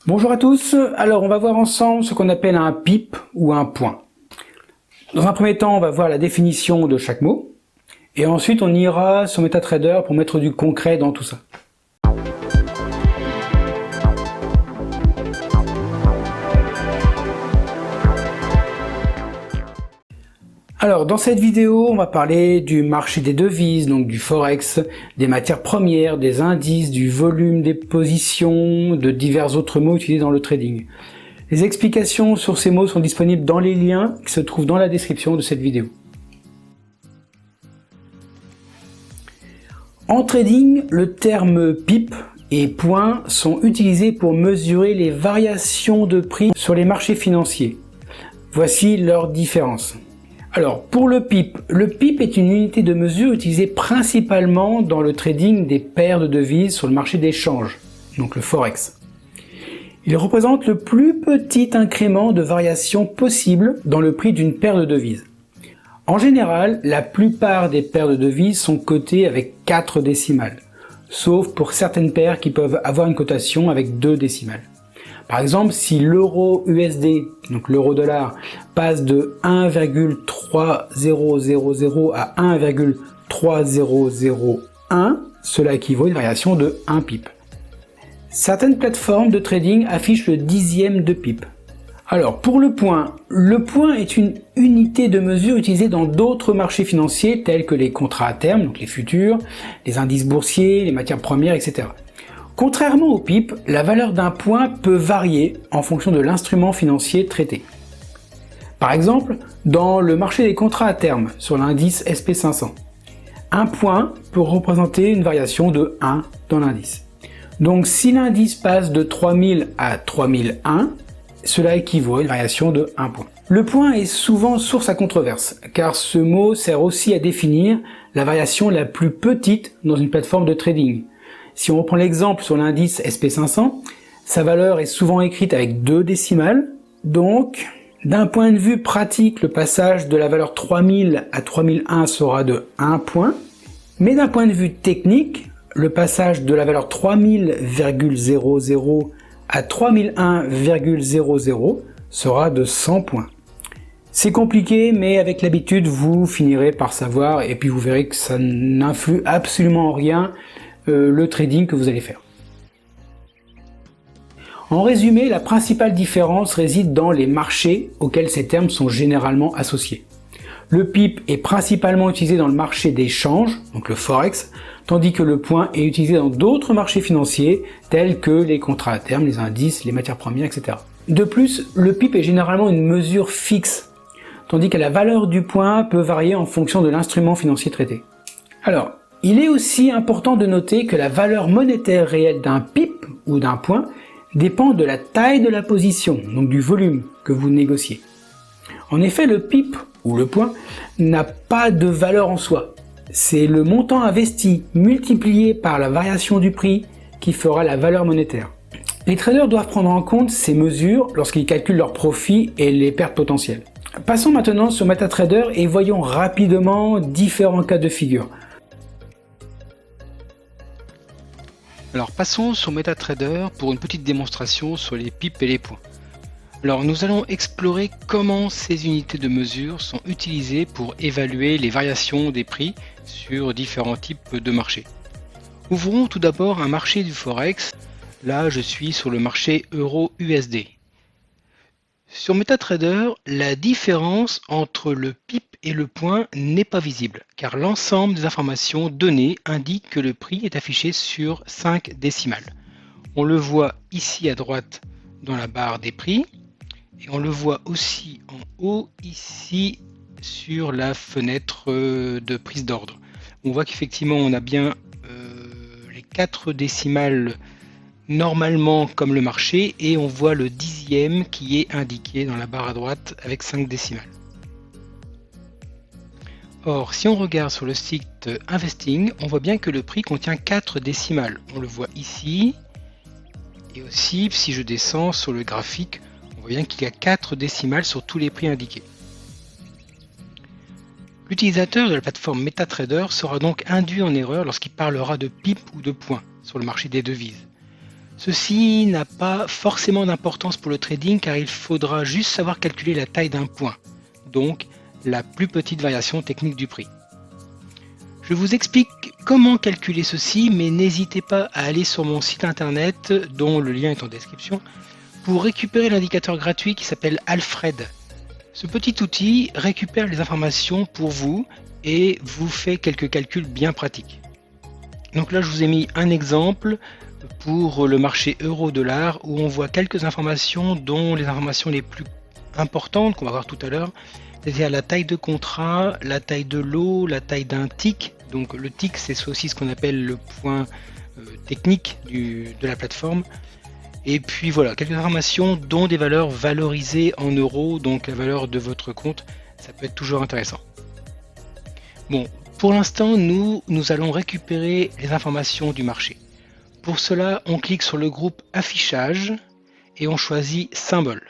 Bonjour à tous, alors on va voir ensemble ce qu'on appelle un PIP ou un point. Dans un premier temps, on va voir la définition de chaque mot, et ensuite on ira sur MetaTrader pour mettre du concret dans tout ça. Alors dans cette vidéo, on va parler du marché des devises, donc du Forex, des matières premières, des indices, du volume des positions, de divers autres mots utilisés dans le trading. Les explications sur ces mots sont disponibles dans les liens qui se trouvent dans la description de cette vidéo. En trading, le terme PIP et point sont utilisés pour mesurer les variations de prix sur les marchés financiers. Voici leur différence. Alors, pour le PIP est une unité de mesure utilisée principalement dans le trading des paires de devises sur le marché d'échange, donc le Forex. Il représente le plus petit incrément de variation possible dans le prix d'une paire de devises. En général, la plupart des paires de devises sont cotées avec 4 décimales, sauf pour certaines paires qui peuvent avoir une cotation avec 2 décimales. Par exemple, si l'euro USD, donc l'euro dollar, passe de 1,3000 à 1,3001, cela équivaut à une variation de 1 pip. Certaines plateformes de trading affichent le dixième de pip. Alors pour le point est une unité de mesure utilisée dans d'autres marchés financiers tels que les contrats à terme, donc les futurs, les indices boursiers, les matières premières, etc. Contrairement au PIP, la valeur d'un point peut varier en fonction de l'instrument financier traité. Par exemple, dans le marché des contrats à terme sur l'indice SP500, un point peut représenter une variation de 1 dans l'indice. Donc si l'indice passe de 3000 à 3001, cela équivaut à une variation de 1 point. Le point est souvent source à controverse, car ce mot sert aussi à définir la variation la plus petite dans une plateforme de trading. Si on reprend l'exemple sur l'indice SP500, sa valeur est souvent écrite avec 2 décimales, donc d'un point de vue pratique, le passage de la valeur 3000 à 3001 sera de 1 point, mais d'un point de vue technique, le passage de la valeur 3000,00 à 3001,00 sera de 100 points. C'est compliqué, mais avec l'habitude, vous finirez par savoir, et puis vous verrez que ça n'influe absolument en rien le trading que vous allez faire. En résumé, la principale différence réside dans les marchés auxquels ces termes sont généralement associés. Le PIP est principalement utilisé dans le marché d'échange, donc le Forex, tandis que le point est utilisé dans d'autres marchés financiers tels que les contrats à terme, les indices, les matières premières, etc. De plus, le PIP est généralement une mesure fixe, tandis que la valeur du point peut varier en fonction de l'instrument financier traité. Alors, il est aussi important de noter que la valeur monétaire réelle d'un PIP ou d'un point dépend de la taille de la position, donc du volume que vous négociez. En effet, le PIP ou le point n'a pas de valeur en soi. C'est le montant investi multiplié par la variation du prix qui fera la valeur monétaire. Les traders doivent prendre en compte ces mesures lorsqu'ils calculent leurs profits et les pertes potentielles. Passons maintenant sur MetaTrader et voyons rapidement différents cas de figure. Alors passons sur MetaTrader pour une petite démonstration sur les pips et les points. Alors nous allons explorer comment ces unités de mesure sont utilisées pour évaluer les variations des prix sur différents types de marchés. Ouvrons tout d'abord un marché du Forex. Là je suis sur le marché euro-USD. Sur MetaTrader, la différence entre le PIP et le point n'est pas visible, car l'ensemble des informations données indique que le prix est affiché sur 5 décimales. On le voit ici à droite dans la barre des prix, et on le voit aussi en haut ici sur la fenêtre de prise d'ordre. On voit qu'effectivement on a bien les 4 décimales normalement comme le marché, et on voit le dixième qui est indiqué dans la barre à droite avec 5 décimales. Or, si on regarde sur le site Investing, on voit bien que le prix contient 4 décimales. On le voit ici, et aussi si je descends sur le graphique, on voit bien qu'il y a 4 décimales sur tous les prix indiqués. L'utilisateur de la plateforme MetaTrader sera donc induit en erreur lorsqu'il parlera de PIP ou de points sur le marché des devises. Ceci n'a pas forcément d'importance pour le trading car il faudra juste savoir calculer la taille d'un point, donc la plus petite variation technique du prix. Je vous explique comment calculer ceci, mais n'hésitez pas à aller sur mon site internet, dont le lien est en description, pour récupérer l'indicateur gratuit qui s'appelle Alfred. Ce petit outil récupère les informations pour vous et vous fait quelques calculs bien pratiques. Donc là, je vous ai mis un exemple pour le marché euro-dollar où on voit quelques informations, dont les informations les plus importantes qu'on va voir tout à l'heure, c'est-à-dire la taille de contrat, la taille de lot, la taille d'un tick. Donc le tick, c'est aussi ce qu'on appelle le point technique de la plateforme. Et puis voilà, quelques informations dont des valeurs valorisées en euros, donc la valeur de votre compte, ça peut être toujours intéressant. Bon, pour l'instant, nous allons récupérer les informations du marché. Pour cela, on clique sur le groupe affichage et on choisit symbole.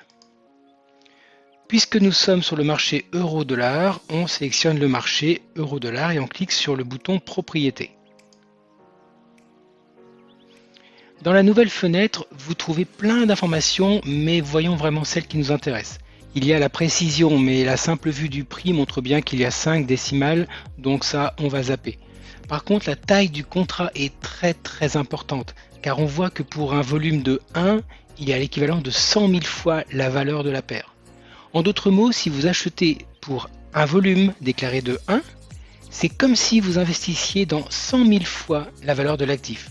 Puisque nous sommes sur le marché euro-dollar, on sélectionne le marché euro-dollar et on clique sur le bouton propriété. Dans la nouvelle fenêtre, vous trouvez plein d'informations, mais voyons vraiment celles qui nous intéressent. Il y a la précision, mais la simple vue du prix montre bien qu'il y a 5 décimales, donc ça, on va zapper. Par contre, la taille du contrat est très importante, car on voit que pour un volume de 1, il y a l'équivalent de 100 000 fois la valeur de la paire. En d'autres mots, si vous achetez pour un volume déclaré de 1, c'est comme si vous investissiez dans 100 000 fois la valeur de l'actif.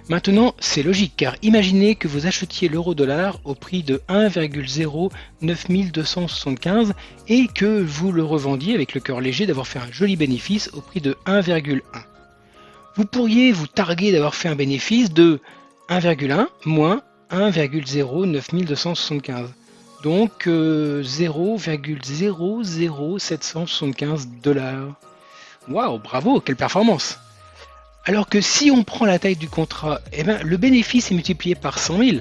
Maintenant, c'est logique, car imaginez que vous achetiez l'euro-dollar au prix de 1,09275 et que vous le revendiez avec le cœur léger d'avoir fait un joli bénéfice au prix de 1,1. Vous pourriez vous targuer d'avoir fait un bénéfice de 1,1 moins 1,09275. Donc 0,00775 $. Waouh, bravo, quelle performance! Alors que si on prend la taille du contrat, le bénéfice est multiplié par 100 000.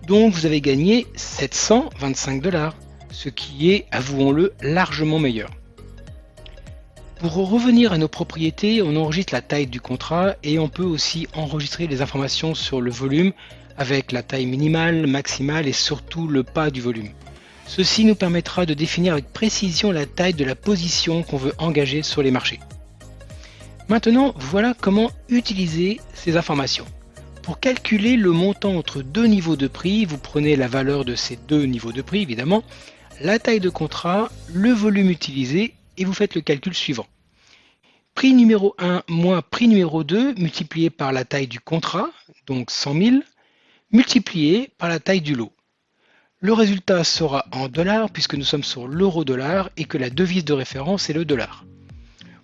Donc vous avez gagné 725 $, ce qui est, avouons-le, largement meilleur. Pour revenir à nos propriétés, on enregistre la taille du contrat et on peut aussi enregistrer les informations sur le volume avec la taille minimale, maximale et surtout le pas du volume. Ceci nous permettra de définir avec précision la taille de la position qu'on veut engager sur les marchés. Maintenant, voilà comment utiliser ces informations. Pour calculer le montant entre deux niveaux de prix, vous prenez la valeur de ces deux niveaux de prix, évidemment, la taille de contrat, le volume utilisé, et vous faites le calcul suivant. Prix numéro 1 moins prix numéro 2 multiplié par la taille du contrat, donc 100 000, multiplié par la taille du lot. Le résultat sera en dollars puisque nous sommes sur l'euro-dollar et que la devise de référence est le dollar.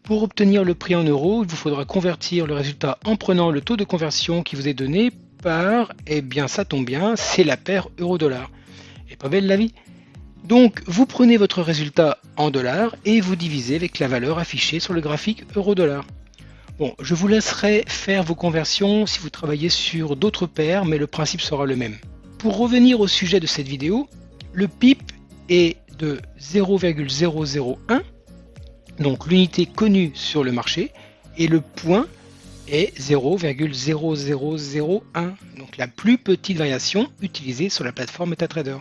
Pour obtenir le prix en euros, il vous faudra convertir le résultat en prenant le taux de conversion qui vous est donné par, ça tombe bien, c'est la paire euro-dollar. Et pas belle la vie? Donc vous prenez votre résultat en dollars et vous divisez avec la valeur affichée sur le graphique euro-dollar. Bon, je vous laisserai faire vos conversions si vous travaillez sur d'autres paires, mais le principe sera le même. Pour revenir au sujet de cette vidéo, le PIP est de 0,001, donc l'unité connue sur le marché, et le point est 0,0001, donc la plus petite variation utilisée sur la plateforme MetaTrader.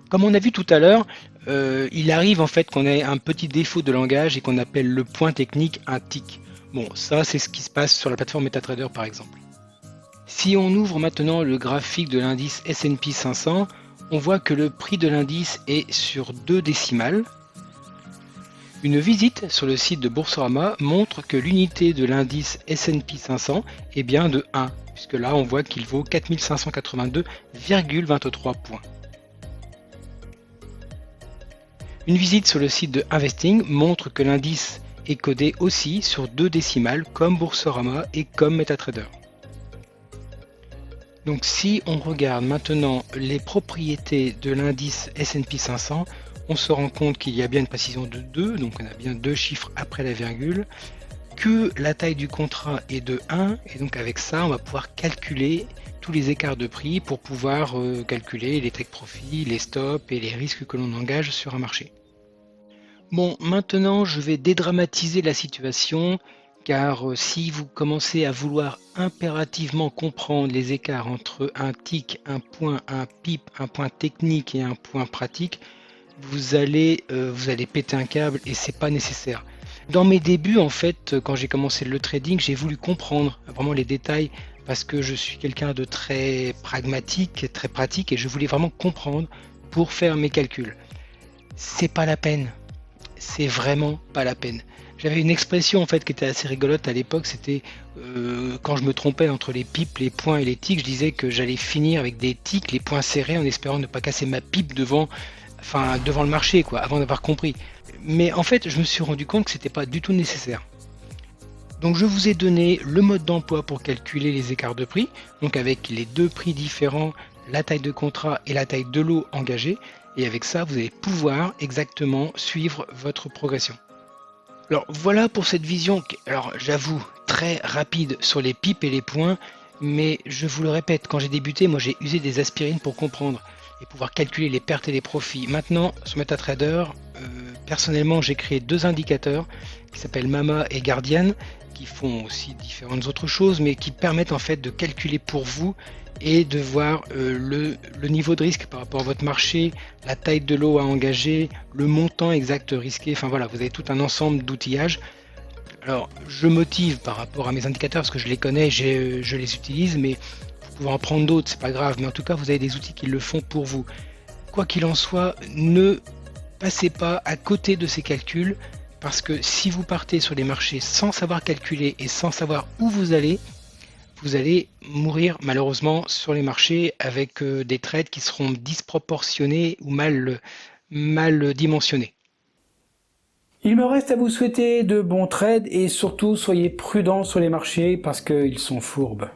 Comme on a vu tout à l'heure, il arrive en fait qu'on ait un petit défaut de langage et qu'on appelle le point technique un tick. Bon, ça c'est ce qui se passe sur la plateforme MetaTrader par exemple. Si on ouvre maintenant le graphique de l'indice S&P 500, on voit que le prix de l'indice est sur 2 décimales. Une visite sur le site de Boursorama montre que l'unité de l'indice S&P 500 est bien de 1, puisque là on voit qu'il vaut 4582,23 points. Une visite sur le site de Investing montre que l'indice est codé aussi sur 2 décimales comme Boursorama et comme MetaTrader. Donc si on regarde maintenant les propriétés de l'indice S&P 500, on se rend compte qu'il y a bien une précision de 2, donc on a bien 2 chiffres après la virgule, que la taille du contrat est de 1, et donc avec ça on va pouvoir calculer tous les écarts de prix pour pouvoir calculer les take profits, les stops et les risques que l'on engage sur un marché. Bon, maintenant je vais dédramatiser la situation car si vous commencez à vouloir impérativement comprendre les écarts entre un tick, un point, un pip, un point technique et un point pratique, vous allez péter un câble et c'est pas nécessaire. Dans mes débuts, en fait, quand j'ai commencé le trading, j'ai voulu comprendre vraiment les détails parce que je suis quelqu'un de très pragmatique, très pratique et je voulais vraiment comprendre pour faire mes calculs. C'est pas la peine. C'est vraiment pas la peine. J'avais une expression en fait qui était assez rigolote à l'époque, c'était quand je me trompais entre les pipes, les points et les tics, je disais que j'allais finir avec des tics, les points serrés en espérant ne pas casser ma pipe devant le marché quoi, avant d'avoir compris. Mais en fait, je me suis rendu compte que c'était pas du tout nécessaire. Donc je vous ai donné le mode d'emploi pour calculer les écarts de prix, donc avec les deux prix différents, la taille de contrat et la taille de lot engagée, et avec ça vous allez pouvoir exactement suivre votre progression. Alors voilà pour cette vision, alors j'avoue très rapide sur les pipes et les points, mais je vous le répète, quand j'ai débuté, moi j'ai usé des aspirines pour comprendre et pouvoir calculer les pertes et les profits. Maintenant, sur MetaTrader, personnellement j'ai créé deux indicateurs qui s'appellent Mama et Guardian, qui font aussi différentes autres choses, mais qui permettent en fait de calculer pour vous et de voir le niveau de risque par rapport à votre marché, la taille de lot à engager, le montant exact risqué, enfin voilà, vous avez tout un ensemble d'outillages. Alors je motive par rapport à mes indicateurs parce que je les connais, je les utilise, mais vous pouvez en prendre d'autres, c'est pas grave, mais en tout cas vous avez des outils qui le font pour vous. Quoi qu'il en soit, ne passez pas à côté de ces calculs, parce que si vous partez sur les marchés sans savoir calculer et sans savoir où vous allez mourir malheureusement sur les marchés avec des trades qui seront disproportionnés ou mal dimensionnés. Il me reste à vous souhaiter de bons trades et surtout soyez prudents sur les marchés parce qu'ils sont fourbes.